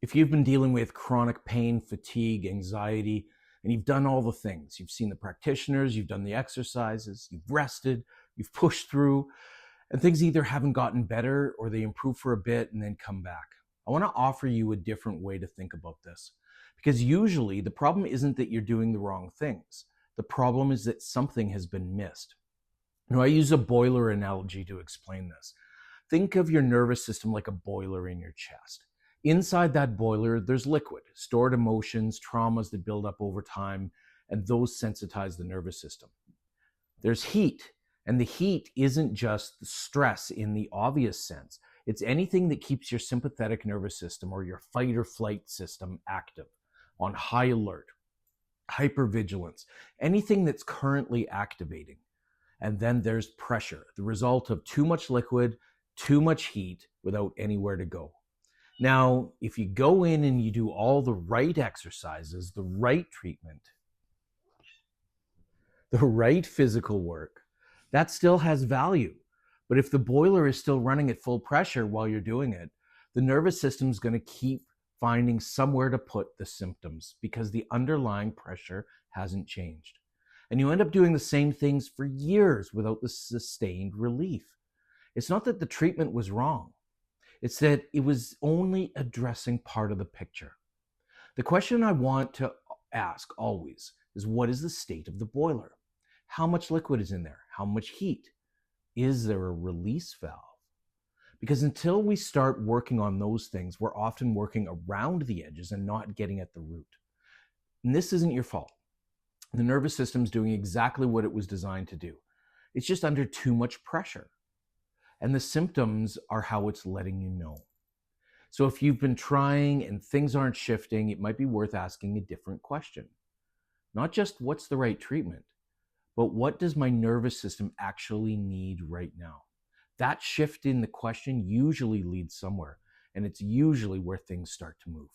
If you've been dealing with chronic pain, fatigue, anxiety, and you've done all the things, you've seen the practitioners, you've done the exercises, you've rested, you've pushed through, and things either haven't gotten better or they improve for a bit and then come back. I want to offer you a different way to think about this. Because usually the problem isn't that you're doing the wrong things. The problem is that something has been missed. Now, I use a boiler analogy to explain this. Think of your nervous system like a boiler in your chest. Inside that boiler, there's liquid, stored emotions, traumas that build up over time, and those sensitize the nervous system. There's heat, and the heat isn't just the stress in the obvious sense. It's anything that keeps your sympathetic nervous system or your fight or flight system active, on high alert, hypervigilance, anything that's currently activating. And then there's pressure, the result of too much liquid, too much heat without anywhere to go. Now, if you go in and you do all the right exercises, the right treatment, the right physical work, that still has value. But if the boiler is still running at full pressure while you're doing it, the nervous system's going to keep finding somewhere to put the symptoms because the underlying pressure hasn't changed. And you end up doing the same things for years without the sustained relief. It's not that the treatment was wrong. It's that it was only addressing part of the picture. The question I want to ask always is, what is the state of the boiler? How much liquid is in there? How much heat? Is there a release valve? Because until we start working on those things, we're often working around the edges and not getting at the root. And this isn't your fault. The nervous system's doing exactly what it was designed to do. It's just under too much pressure. And the symptoms are how it's letting you know. So if you've been trying and things aren't shifting, it might be worth asking a different question. Not just what's the right treatment, but what does my nervous system actually need right now? That shift in the question usually leads somewhere, and it's usually where things start to move.